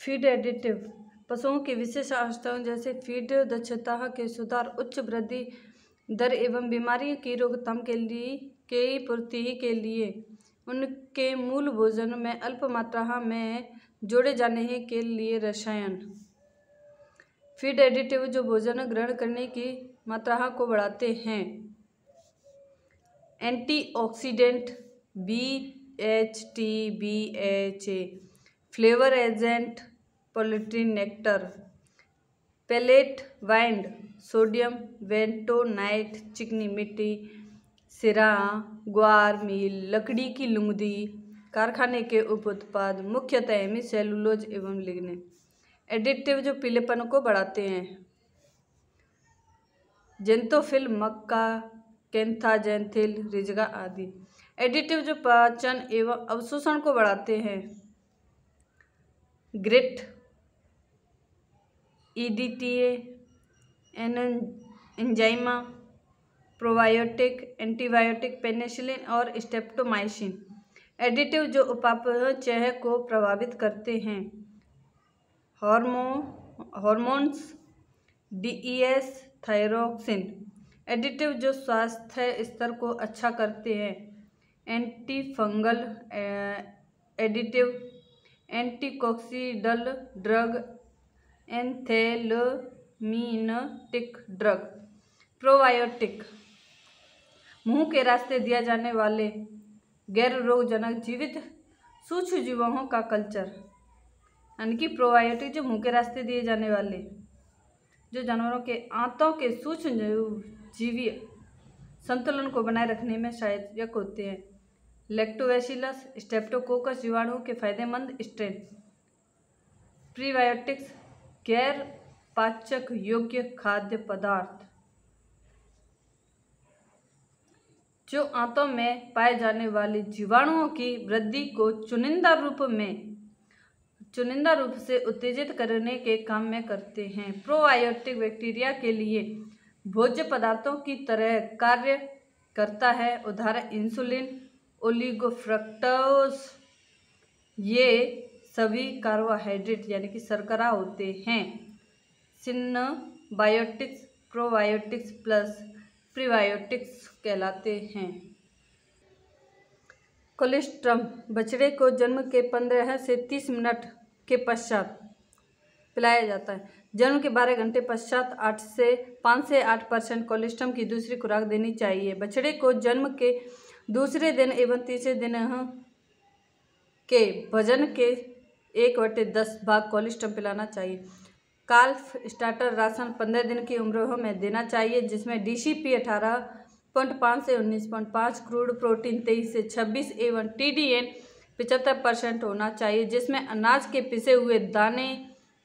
Feed additive पशुओं की विशेष आवश्यकताओं जैसे फीड दक्षता के सुधार, उच्च वृद्धि दर एवं बीमारियों की रोकथाम की पूर्ति के लिए उनके मूल भोजन में अल्प मात्रा में जोड़े जाने के लिए रसायन। फीड एडिटिव जो भोजन ग्रहण करने की मात्रा को बढ़ाते हैं। Antioxidant BHT, BHA, flavour agent poultry nectar, pellet वाइंड, सोडियम वेंटोनाइट, चिकनी मिट्टी, सिरा, ग्वार मील, लकड़ी की लुगदी, कारखाने के उप उत्पाद, मुख्यतः हेमीसेलुलोज एवं लिग्निन। एडिटिव जो पीलेपन को बढ़ाते हैं। जेंथोफिल, मक्का, कैंथाजेंथिल, रिजगा आदि। एडिटिव जो पाचन एवं अवशोषण को बढ़ाते हैं। ग्रिट, EDTA, एंजाइमा, प्रोबायोटिक, एंटीबायोटिक, पेनिसिलिन और स्ट्रेप्टोमाइसिन। एडिटिव जो उपापचय को प्रभावित करते हैं। Hormones, DES, thyroxine. एडिटिव जो स्वास्थ्य स्तर को अच्छा करते हैं। Antifungal additive, anticoccidial drug, anthelmintic drug. Probiotic, मुंह के रास्ते दिया जाने वाले गैर रोगजनक जीवित सूक्ष्म जीवों का कल्चर, यानी कि प्रोबायोटिक जो मुंह के रास्ते दिए जाने वाले जो जानवरों के आंतों के सूक्ष्म जीवी संतुलन को बनाए रखने में सहायक होते हैं। लैक्टोबैसिलस, स्ट्रेप्टोकोकस जीवाणुओं के फायदेमंद स्ट्रेन। प्रीबायोटिक्स, गैर पाचक योग्य खाद्य पदार्थ जो आंतों में पाए जाने वाले जीवाणुओं की वृद्धि को चुनिंदा रूप से उत्तेजित करने के काम में करते हैं। प्रोबायोटिक बैक्टीरिया के लिए भोज्य पदार्थों की तरह कार्य करता है, उदाहरण इंसुलिन, ओलिगोफ्रक्टोज। ये सभी कार्बोहाइड्रेट यानी कि शर्करा होते हैं। सिनबायोटिक्स प्रोबायोटिक्स प्लस प्रीबायोटिक्स कहलाते हैं। कोलेस्ट्रम बछड़े को जन्म के 15 से 30 मिनट के पश्चात पिलाया जाता है। जन्म के 12 घंटे पश्चात 5 से 8% कोलेस्ट्रम की दूसरी खुराक देनी चाहिए। बछड़े को जन्म के दूसरे दिन एवं तीसरे दिन के वजन के 1/10 भाग कोलेस्ट्रम पिलाना चाहिए। काल्फ स्टार्टर राशन 15 दिन की उम्र में देना चाहिए, जिसमें DCP 18.5 से 19.5, क्रूड प्रोटीन 23 से 26 एवं TDN 75% होना चाहिए, जिसमें अनाज के पिसे हुए दाने,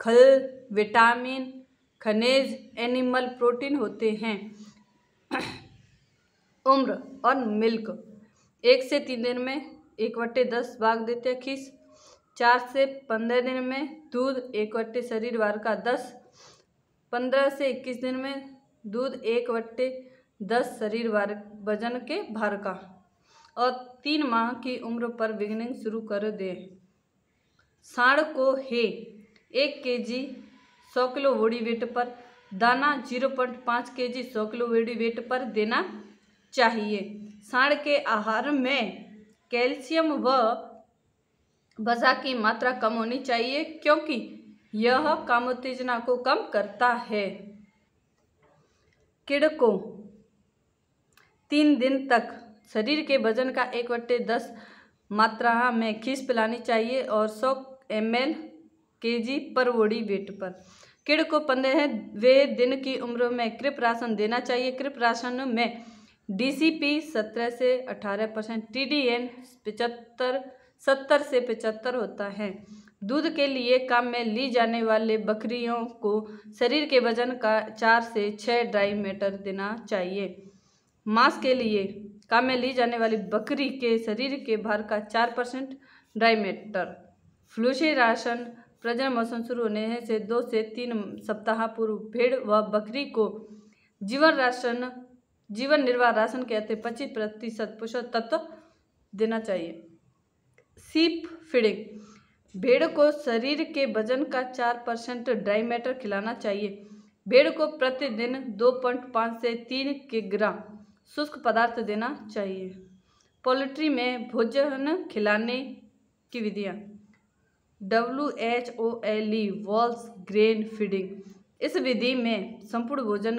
खल, विटामिन, खनिज, एनिमल प्रोटीन होते हैं। उम्र और मिल्क 1 से 3 दिन में 1/10 भाग देते हैं खीस। 4 से 15 दिन में दूध 1/10 शरीर भार का 10। 15 से 21 दिन में दूध 1/10 शरीर वजन के भार का। और 3 माह की उम्र पर विगनिंग शुरू कर दें। सांड को हे 1 kg 100 किलो बॉडी वेट पर, दाना 0.5 kg 100 किलो बॉडी वेट पर देना चाहिए। सांड के आहार में कैल्शियम व वसा की मात्रा कम होनी चाहिए, क्योंकि यह कामोत्तेजना को कम करता है। किड को 3 दिन तक शरीर के वजन का 1/10 मात्रा में खीस पिलानी चाहिए और 100 ml kg पर बॉडी वेट पर। किड को 15वें दिन की उम्र में क्रिप राशन देना चाहिए। क्रिप राशन में DCP 17 से 18%, TDN 70 से 75 होता है। दूध के लिए काम में ली जाने वाले बकरियों को शरीर के वजन का 4 से 6 ड्राई मैटर देना चाहिए। मांस के लिए काम में ली जाने वाली बकरी के शरीर के भार का 4% ड्राई मैटर। फ्लूसी राशन प्रजनन मौसम शुरू होने से 2 से 3 सप्ताह पूर्व भेड़ व बकरी को जीवन निर्वाह राशन के अतिरिक्त 25% पोषक तत्व देना चाहिए। सीप फीडिंग भेड़ को शरीर के वजन का 4% ड्राई मैटर खिलाना चाहिए। भेड़ को प्रतिदिन 2.5 से 3 किलोग्राम शुष्क पदार्थ देना चाहिए। पोल्ट्री में भोजन खिलाने की विधियाँ। WHOLE walls grain feeding. इस विधि में संपूर्ण भोजन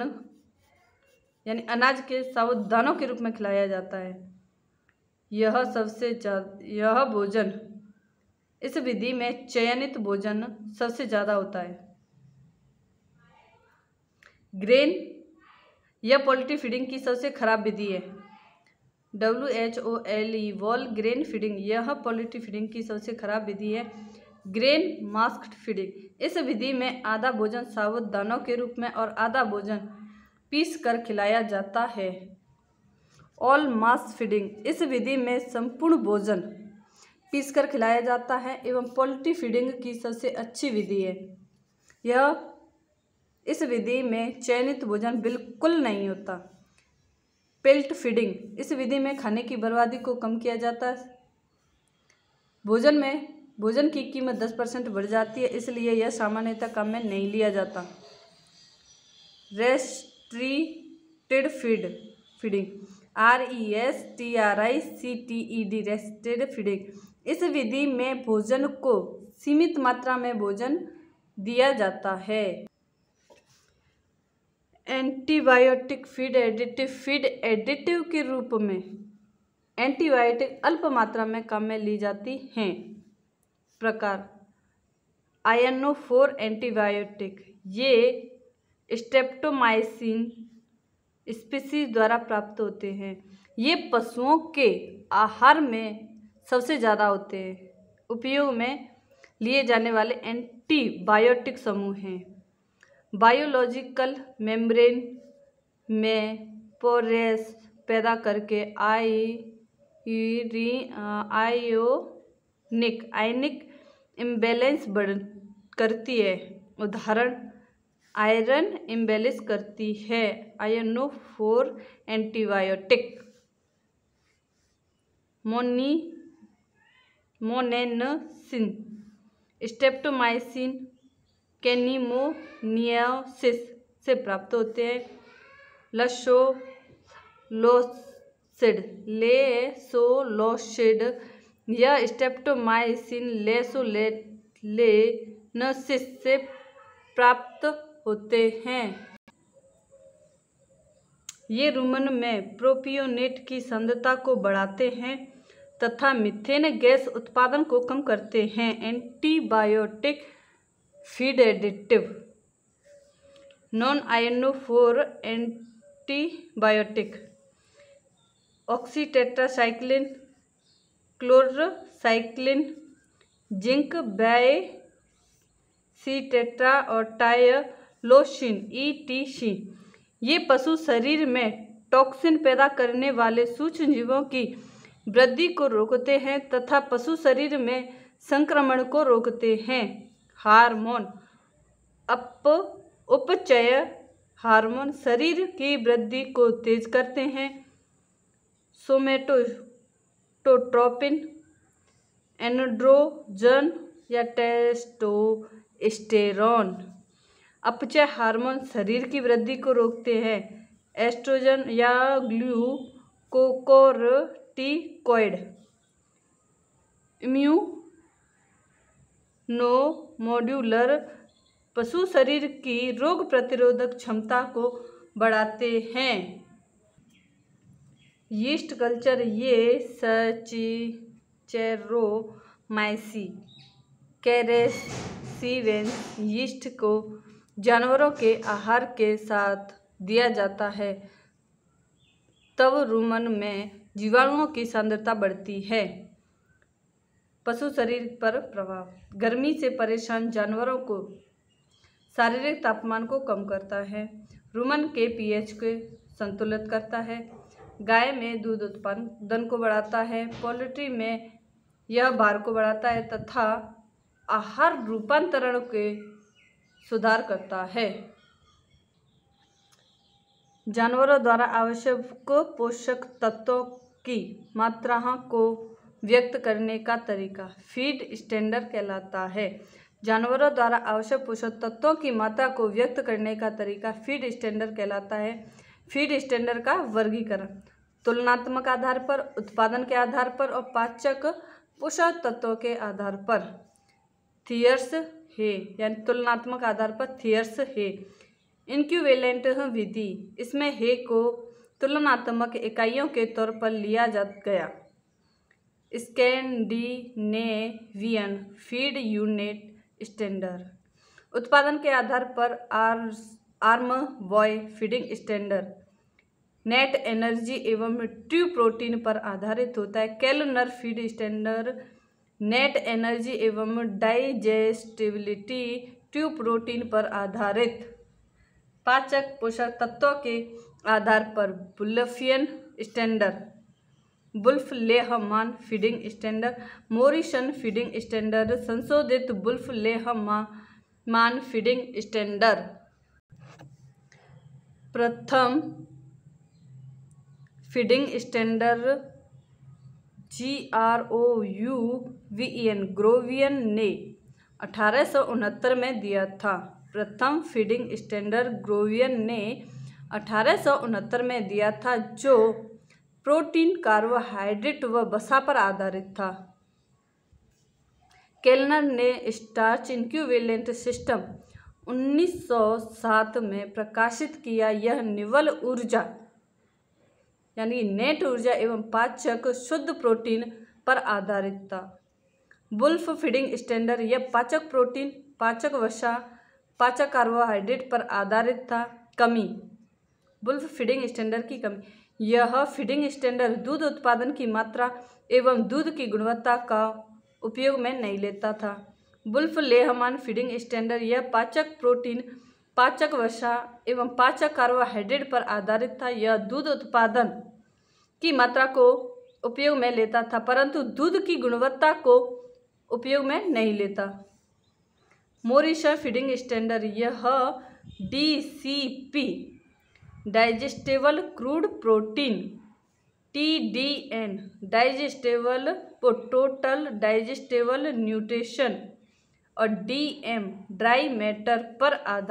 यानी अनाज के साबुत दानों के रूप में खिलाया जाता है। यह भोजन इस विधि में चयनित भोजन सबसे ज़्यादा होता है। ग्रेन यह पोल्ट्री फीडिंग की सबसे खराब विधि है। WHOLE वॉल ग्रेन फीडिंग यह पोल्ट्री फीडिंग की सबसे खराब विधि है। Grain masked feeding. इस विधि में आधा भोजन साबुत दानों के रूप में और आधा भोजन पीस कर खिलाया जाता है। ऑल मास फीडिंग। इस विधि में संपूर्ण भोजन पीस कर खिलाया जाता है एवं पोल्ट्री फीडिंग की सबसे अच्छी विधि है। इस विधि में चयनित भोजन बिल्कुल नहीं होता। Peeled feeding. इस विधि में खाने की बर्बादी को कम किया जाता है। भोजन की कीमत 10% बढ़ जाती है, इसलिए यह सामान्यतः काम में नहीं लिया जाता। Restricted feeding. RESTRICTED restricted feeding. इस विधि में भोजन को सीमित मात्रा में भोजन दिया जाता है। एंटीबायोटिक फीड एडिटिव के रूप में एंटीबायोटिक अल्प मात्रा में काम में ली जाती हैं। प्रकार। आयनोफोर एंटीबायोटिक। ये स्ट्रेप्टोमाइसिन स्पीशीज द्वारा प्राप्त होते हैं। ये पशुओं के आहार में सबसे ज़्यादा होते हैं। उपयोग में लिए जाने वाले एंटीबायोटिक समूह हैं। बायोलॉजिकल मेम्ब्रेन में पोरेस पैदा करके आयनिक इम्बैलेंस करती है। उदाहरण आयरन इम्बैलेंस करती है। आयनोफोर एंटीबायोटिक। मोनेनसिन स्ट्रेप्टोमाइसिन कैनिमोनियासिस से प्राप्त होते हैं। लेसोलोसिड यह स्ट्रेप्टोमाइसिन लेसोलेनेसिस से प्राप्त होते हैं। ये रुमन में प्रोपियोनेट की सांद्रता को बढ़ाते हैं तथा मीथेन गैस उत्पादन को कम करते हैं। Antibiotic feed additive. Non ionophore antibiotic. Oxytetracycline, chlortetracycline, zinc bacitracin और टायलोसिन ETC। ये पशु शरीर में टॉक्सिन पैदा करने वाले सूक्ष्म जीवों की वृद्धि को रोकते हैं तथा पशु शरीर में संक्रमण को रोकते हैं। हार्मोन। उपचय हार्मोन शरीर की वृद्धि को तेज करते हैं। सोमेटोट्रोपिन, एंड्रोजन या टेस्टोस्टेरोन। अपचय हार्मोन शरीर की वृद्धि को रोकते हैं। एस्ट्रोजन या ग्लूकोकोर्टिकोइड। इम्यूनोमोड्यूलर पशु शरीर की रोग प्रतिरोधक क्षमता को बढ़ाते हैं। Yeast culture. ये सचिचेरोमाइसी कैरेसिवेंस यीस्ट को जानवरों के आहार के साथ दिया जाता है, तब रुमन में जीवाणुओं की सांद्रता बढ़ती है। पशु शरीर पर प्रभाव। गर्मी से परेशान जानवरों को शारीरिक तापमान को कम करता है। रुमन के pH को संतुलित करता है। गाय में दूध उत्पादन को बढ़ाता है। पोल्ट्री में यह भार को बढ़ाता है तथा आहार रूपांतरण के सुधार करता है। जानवरों द्वारा आवश्यक पोषक तत्वों की मात्रा को व्यक्त करने का तरीका फीड स्टैंडर्ड कहलाता है। जानवरों द्वारा आवश्यक पोषक तत्वों की मात्रा को व्यक्त करने का तरीका फीड स्टैंडर्ड कहलाता है। फीड स्टैंडर्ड का वर्गीकरण तुलनात्मक आधार पर, उत्पादन के आधार पर और पाचक पोषक तत्वों के आधार पर। थियर्स है यानी तुलनात्मक आधार पर थियर्स है। इक्विवेलेंट विधि, इसमें हे को तुलनात्मक इकाइयों के तौर पर लिया जा गया। स्कैंडिनेवियन फीड यूनिट स्टैंडर्ड, उत्पादन के आधार पर Armsby feeding standard net energy एवं ट्रू प्रोटीन पर आधारित होता है। Kellner feed standard net energy एवं डाइजेस्टिबिलिटी ट्रू प्रोटीन पर आधारित। पाचक पोषक तत्वों के आधार पर Wolffian standard, Wolff Lehmann feeding standard, Morrison feeding standard, संशोधित वुल्फ लेहमान फीडिंग स्टैंडर्ड। प्रथम फीडिंग स्टैंडर्ड ग्रोवियन ने 1869 में दिया था। प्रथम फीडिंग स्टैंडर्ड ग्रोवियन ने 1869 में दिया था, जो प्रोटीन, कार्बोहाइड्रेट व वसा पर आधारित था। केल्नर ने स्टार्च इक्विवेलेंट सिस्टम 1907 में प्रकाशित किया। यह निवल ऊर्जा यानी नेट ऊर्जा एवं पाचक शुद्ध प्रोटीन पर आधारित था। वुल्फ फीडिंग स्टैंडर्ड यह पाचक प्रोटीन, पाचक वसा, पाचक कार्बोहाइड्रेट पर आधारित था। कमी वुल्फ फीडिंग स्टैंडर्ड की कमी, यह फीडिंग स्टैंडर्ड दूध उत्पादन की मात्रा एवं दूध की गुणवत्ता का उपयोग में नहीं लेता था। वुल्फ लेहमान फीडिंग स्टैंडर्ड यह पाचक प्रोटीन, पाचक वसा एवं पाचक कार्बोहाइड्रेट पर आधारित था। यह दूध उत्पादन की मात्रा को उपयोग में लेता था, परंतु दूध की गुणवत्ता को उपयोग में नहीं लेता। मोरिसन फीडिंग स्टैंडर्ड यह DCP digestible crude protein, TDN digestible total digestible nutrition और DM ड्राई मैटर पर आधारित